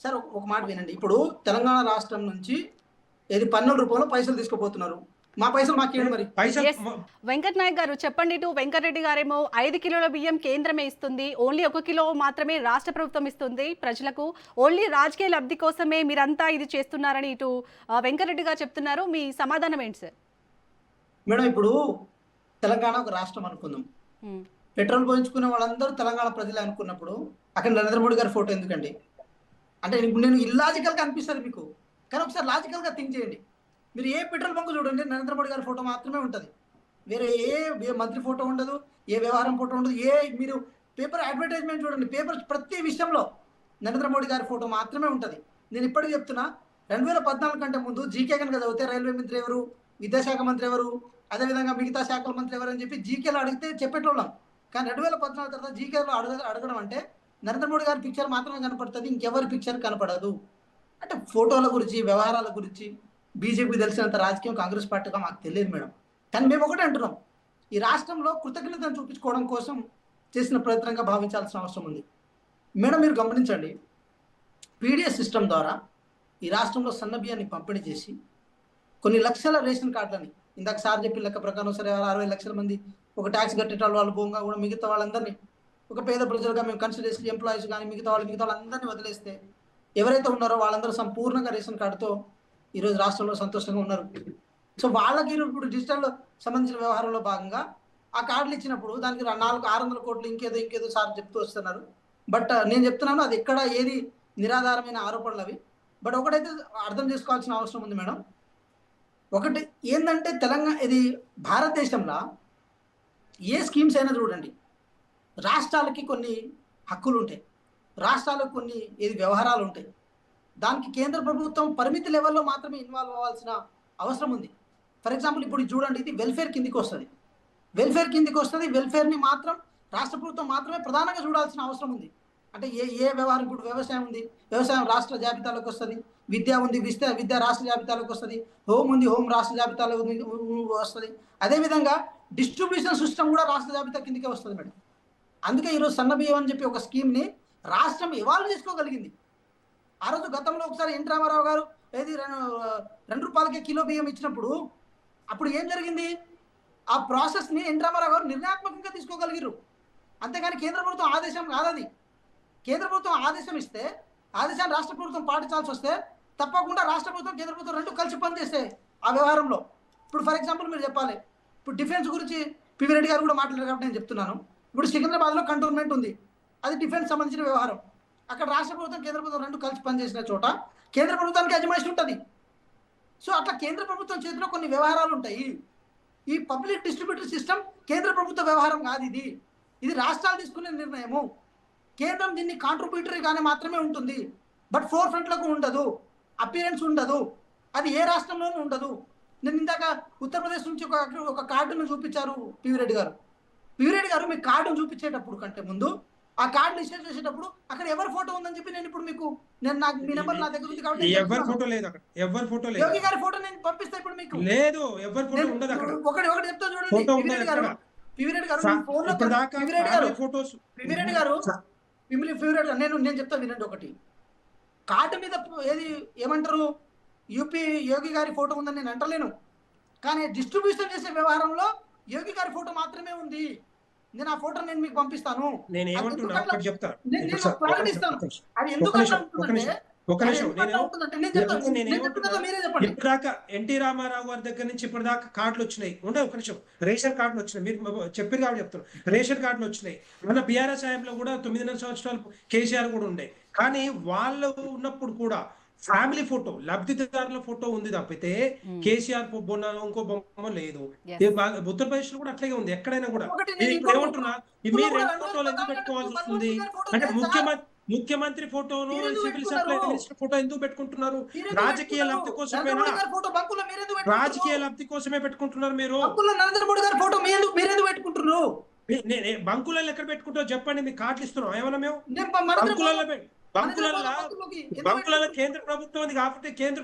Sir ఒక మాట వినండి. ఇప్పుడు తెలంగాణ రాష్ట్రం నుంచి ఏది పన్నుల రూపంలో పైసలు తీసుకుపోతున్నారు. మా పైసలు మాకేంటి మరి? వెంకట్ నాయక్ గారు చెప్పండి. ఇటు వెంకటరెడ్డి గారేమో 5 కిలోల బియ్యం కేంద్రమే ఇస్తుంది, ఓన్లీ 1 కిలో మాత్రమే రాష్ట్ర ప్రభుత్వం ఇస్తుంది ప్రజలకు, ఓన్లీ రాజకీయ లబ్ధి కోసమే మీరంతా ఇది చేస్తున్నారని ఇటు వెంకటరెడ్డి గారు చెప్తున్నారు. మీ సమాధానం ఏంటి సార్? మేడం, ఇప్పుడు తెలంగాణ ఒక రాష్ట్రం అనుకుందాం. పెట్రోల్ పోయించుకునే వాళ్ళందరూ తెలంగాణ ప్రజలే అనుకున్నప్పుడు అక్కడ నరేంద్ర మోడీ గారి ఫోటో ఎందుకండి? అంటే నేను ఇల్లాజికల్గా అనిపిస్తుంది మీకు, కానీ ఒకసారి లాజికల్గా థింక్ చేయండి. మీరు ఏ పెట్రోల్ బంక్ చూడండి, నరేంద్ర మోడీ గారి ఫోటో మాత్రమే ఉంటుంది. వేరే ఏ మంత్రి ఫోటో ఉండదు, ఏ వ్యవహారం ఫోటో ఉండదు. మీరు పేపర్ అడ్వర్టైజ్మెంట్ చూడండి, పేపర్ ప్రతి విషయంలో నరేంద్ర మోడీ గారి ఫోటో మాత్రమే ఉంటుంది. నేను ఇప్పటికీ చెప్తున్నా, 2014 కంటే ముందు జీకే కనుక చదివితే రైల్వే మంత్రి ఎవరు, విద్యాశాఖ మంత్రి ఎవరు, అదేవిధంగా మిగతా శాఖల మంత్రి ఎవరు అని చెప్పి జీకేలో అడిగితే చెప్పేటోళ్ళం. కానీ 2014 తర్వాత జీకేలో అడగడం అంటే నరేంద్ర మోడీ గారి పిక్చర్ మాత్రమే కనపడుతుంది, ఇంకెవరి పిక్చర్ కనపడదు. అంటే ఫోటోల గురించి, వ్యవహారాల గురించి బీజేపీ తెలిసినంత రాజకీయం కాంగ్రెస్ పార్టీగా మాకు తెలియదు మేడం. కానీ మేము ఒకటే అంటున్నాం, ఈ రాష్ట్రంలో కృతజ్ఞతను చూపించుకోవడం కోసం చేసిన ప్రయత్నంగా భావించాల్సిన అవసరం ఉంది. మేడం, మీరు గమనించండి, పీడిఎస్ సిస్టమ్ ద్వారా ఈ రాష్ట్రంలో సన్న బియ్యాన్ని పంపిణీ చేసి కొన్ని లక్షల రేషన్ కార్డులని, ఇందాక సార్ చెప్పిన లెక్క ప్రకారం సరే 60 లక్షల మంది ఒక ట్యాక్స్ కట్టేటాళ్ళు వాళ్ళు పోగా కూడా మిగతా వాళ్ళందరినీ ఒక పేద ప్రజలుగా మేము కన్సిడర్ చేసి ఎంప్లాయీస్ కానీ మిగతా వాళ్ళందరినీ వదిలేస్తే ఎవరైతే ఉన్నారో వాళ్ళందరూ సంపూర్ణంగా రేషన్ కార్డుతో ఈరోజు రాష్ట్రంలో సంతోషంగా ఉన్నారు. సో వాళ్ళకి ఇప్పుడు డిజిటల్ సంబంధించిన వ్యవహారంలో భాగంగా ఆ కార్డులు ఇచ్చినప్పుడు దానికి 600 కోట్లు ఇంకేదో సార్ చెప్తూ వస్తున్నారు. బట్ నేను చెప్తున్నాను, అది ఎక్కడ ఏది నిరాధారమైన ఆరోపణలు అవి. బట్ ఒకటైతే అర్థం చేసుకోవాల్సిన అవసరం ఉంది మేడం. ఒకటి ఏంటంటే ఇది భారతదేశంలో ఏ స్కీమ్స్ అయినా చూడండి, రాష్ట్రాలకి కొన్ని హక్కులు ఉంటాయి, రాష్ట్రాలకు కొన్ని వ్యవహారాలు ఉంటాయి. దానికి కేంద్ర ప్రభుత్వం పరిమితి లెవెల్లో మాత్రమే ఇన్వాల్వ్ అవ్వాల్సిన అవసరం ఉంది. ఫర్ ఎగ్జాంపుల్ ఇప్పుడు చూడండి, ఇది వెల్ఫేర్ కిందికి వస్తుంది. వెల్ఫేర్ని మాత్రం రాష్ట్ర ప్రభుత్వం మాత్రమే ప్రధానంగా చూడాల్సిన అవసరం ఉంది. అంటే ఏ వ్యవహారం, ఇప్పుడు వ్యవసాయం ఉంది, వ్యవసాయం రాష్ట్ర జాబితాలోకి వస్తుంది. విద్య ఉంది, విద్య రాష్ట్ర జాబితాలోకి వస్తుంది. హోమ్ ఉంది, హోమ్ రాష్ట్ర జాబితాలో వస్తుంది. అదేవిధంగా డిస్ట్రిబ్యూషన్ సిస్టమ్ కూడా రాష్ట్ర జాబితా కిందకే వస్తుంది మేడం. అందుకే ఈరోజు సన్న బియ్యం అని చెప్పి ఒక స్కీమ్ని రాష్ట్రం ఇవాల్వ్ చేసుకోగలిగింది. ఆ రోజు గతంలో ఒకసారి ఎన్ రామారావు గారు 2 రూపాయలకే కిలో బియ్యం ఇచ్చినప్పుడు అప్పుడు ఏం జరిగింది? ఆ ప్రాసెస్ని ఎన్ రామారావు గారు నిర్ణయాత్మకంగా తీసుకోగలిగారు. అంతేగాని కేంద్ర ప్రభుత్వం ఆదేశం కాదది. కేంద్ర ప్రభుత్వం ఆదేశం ఇస్తే ఆదేశాన్ని రాష్ట్ర ప్రభుత్వం పాటించాల్సి వస్తే తప్పకుండా రాష్ట్ర ప్రభుత్వం కేంద్ర ప్రభుత్వం రెండు కలిసి పనిచేస్తాయి ఆ వ్యవహారంలో. ఇప్పుడు ఫర్ ఎగ్జాంపుల్ మీరు చెప్పాలి, ఇప్పుడు డిఫెన్స్ గురించి పివి రెడ్డి గారు కూడా మాట్లాడారు కాబట్టి నేను చెప్తున్నాను. ఇప్పుడు సికింద్రాబాద్లో కంటోన్మెంట్ ఉంది, అది డిఫెన్స్ సంబంధించిన వ్యవహారం. అక్కడ రాష్ట్ర ప్రభుత్వం కేంద్ర ప్రభుత్వం రెండు కలిసి పనిచేసిన చోట కేంద్ర ప్రభుత్వానికి అజమాయిషి ఉంటుంది. సో అట్లా కేంద్ర ప్రభుత్వం చేతిలో కొన్ని వ్యవహారాలు ఉంటాయి. ఈ పబ్లిక్ డిస్ట్రిబ్యూటరీ సిస్టమ్ కేంద్ర ప్రభుత్వ వ్యవహారం కాదు, ఇది రాష్ట్రాలు తీసుకునే నిర్ణయము. కేంద్రం దీన్ని కాంట్రిబ్యూటరీగానే మాత్రమే ఉంటుంది, బట్ ఫోర్ ఫ్రంట్లకు ఉండదు, అపియరెన్స్ ఉండదు, అది ఏ రాష్ట్రంలోనూ ఉండదు. నేను ఇందాక ఉత్తరప్రదేశ్ నుంచి ఒక కార్డును చూపించారు పివి రెడ్డి గారు. మీ కార్డును చూపించేటప్పుడు కంటే ముందు ఆ కార్డును ఇష్యూ చేసేటప్పుడు అక్కడ ఎవరి ఫోటో ఉందని చెప్పి నేను ఇప్పుడు మీకు నాకు మీ నెంబర్ నా దగ్గర ఉంది కాబట్టి ఎవరి ఫోటో లేదు అక్కడ, ఎవరి ఫోటో లేదు. యోగి గారి ఫోటో నేను పంపిస్తా ఇప్పుడు మీకు. లేదు, ఎవరి ఫోటో ఉండదు అక్కడ. ఒకటి చెప్తా చూడండి, పివి రెడ్డి గారు నేను చెప్తా వినండి. ఒకటి కార్డు మీద ఏమంటారు, యూపీ యోగి గారి ఫోటో ఉందని నేను అంటలేను, కానీ డిస్ట్రిబ్యూషన్ చేసే వ్యవహారంలో యోగి గారి ఫోటో మాత్రమే ఉంది. నేను ఆ ఫోటో నేను మీకు పంపిస్తాను. నేను ఏమంటున్నా ఒకటి చెప్తాను, అది ఎందుకు ఇప్పటిదాకా ఎన్టీ రామారావు గారి దగ్గర నుంచి ఇప్పటిదాకా కార్డులు వచ్చినాయి. ఒక నిమిషం, రేషన్ కార్డులు వచ్చినాయి. మీరు చెప్పారు కాబట్టి చెప్తారు, రేషన్ కార్డులు వచ్చినాయి. మన బీఆర్ఎస్ హయాంలో కూడా 9.5 సంవత్సరాలు కేసీఆర్ కూడా ఉండే, కానీ వాళ్ళు ఉన్నప్పుడు కూడా ఫ్యామిలీ ఫోటో, లబ్ధిదారుల ఫోటో ఉంది తప్పితే కేసీఆర్ బొమ్మ ఇంకో బొమ్మ లేదు. ఉత్తరప్రదేశ్ లో కూడా అట్లాగే ఉంది, ఎక్కడైనా కూడా. ఇప్పుడు ఏమంటున్నా, మీరు రెండు ఫోటోలు ఎందుకు పెట్టుకోవాల్సి వస్తుంది అంటే ముఖ్యమంత్రి ఫోటోను, సివిల్ సప్లై మినిస్టర్ ఫోటో ఎందుకు పెట్టుకుంటున్నారు? రాజకీయ లబ్ధి కోసమేనా? రాజకీయ లబ్ధి కోసమే పెట్టుకుంటున్నారు మీరు. నరేంద్ర మోడీ గారి ఫోటో మీరెందుకు పెట్టుకుంటున్నారు? బంకులలో ఎక్కడ పెట్టుకుంటారో చెప్పండి, మీకు కార్డులు ఇస్తున్నాం ఏమన్నా మేము? బంకులలో కేంద్ర ప్రభుత్వం ఉంది కాబట్టి కేంద్ర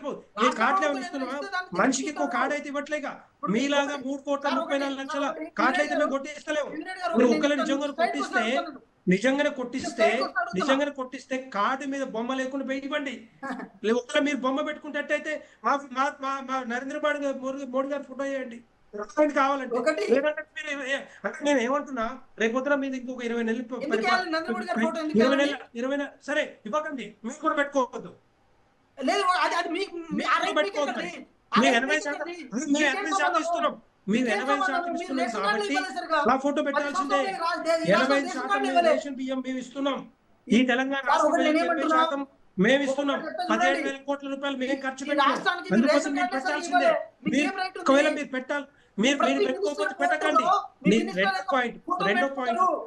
కార్డులు ఏమైనా ఇస్తున్నావా? మనిషికి ఇంకో కార్డు అయితే ఇవ్వట్లేగా. మీలాగా 3,34,00,000 కార్డులు అయితే మేము కొట్టిస్తలేము. మీరు ఒక్కరు నిజంగా కొట్టిస్తే నిజంగానే కొట్టిస్తే స్టేట్ కోసం అడుగుతున్నా. నిజంగానే కొట్టిస్తే కార్డు మీద బొమ్మ లేకుండా ఇవ్వండి. ఒకవేళ మీరు బొమ్మ పెట్టుకుంటట్టయితే మా మా మా మా నరేంద్ర మోడీ గారి ఫోటో వేయండి కావాలంటే. ఒకటి. లేదంటే మీరు అంటే నేను ఏమంటున్నా, రేపొద్దున మీద ఇంకొక 20 నెలలు ఎందుకు వేయాలి? నరేంద్ర మోడీ గారి ఫోటో ఎందుకు 20 వేయాలి? నెలలు 20 సరే ఇవ్వకండి, మీరు కూడా పెట్టుకోవద్దు. లేదు అది మీకు ఆ రైట్ మీకు ఎక్కడి? ఆ మీరు రైట్ 80% మీకు ఎక్కడి? మేము మీకేం 80% సంబంధం? ఇస్తున్నాం. మీరు మీకేం 80% సంబంధం? మీరు ఇస్తున్నాం రేషన్ కార్డులు కాబట్టి ఇవ్వలేదు సరిగా. నా ఫోటో 10 పెట్టాల్సిందే. సంవత్సరాలు ఈ రాష్ట్రం 80% రేషన్ కార్డులు మేము ఇవ్వలేదు. రేషన్ బియ్యం మేము ఇస్తున్నాం. ఈ తెలంగాణ సార్, రాష్ట్ర ఒకటి ప్రజలకు నేనేమంటున్నా? 70% మేము ఇస్తున్నాం. ఒకటి చెప్తాను చూడండి. 17,000 కోట్ల రూపాయలు మేము ఖర్చు ఈ పెట్టాం. రాష్ట్రానికి మీరు అందుకోసం రేషన్ మీరు కార్డులు సరిగా పెట్టాల్సిందే. ఇవ్వలేదు. మీకేం మీరు రైట్ ఉంది? ఒకవేళ మీరు పెట్టాలి, మీరు ప్రతి పెట్టుకోకపోతే మినిస్టర్ పెట్టకండి. ఫోటోలో మీ రెండో మినిస్టర్ పాయింట్ ఫోటో రెండో పాయింట్ పెట్టుకుంటారు.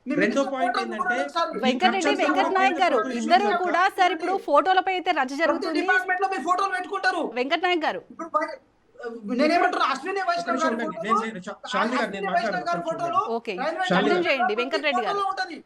మీ రెండో మినిస్టర్ పాయింట్ ఫోటో ఏంటంటే కూడా ఒకసారి వెంకటరెడ్డి వెంకట నాయక్ గారు ఇద్దరు కూడా సార్ ఇప్పుడు ఫోటోలపై అయితే రచ్చ ప్రతి జరుగుతుంది. డిపార్ట్మెంట్ లో మీరు ఫోటోలు పెట్టుకుంటారు. వెంకట నాయక్ గారు ఇప్పుడు నేనేమంటున్నా, అశ్విని వైష్ణవ్ గారి నేను- ఫోటోలు, శాలిని గారు నేను అశ్విని వైష్ణవ్ గారి మాట్లాడతాను. ఫోటోలు ఓకే రైల్వే కంటిన్యూ స్టేషన్ చేయండి వెంకటరెడ్డి గారు. ఫోటోలో ఉంటది.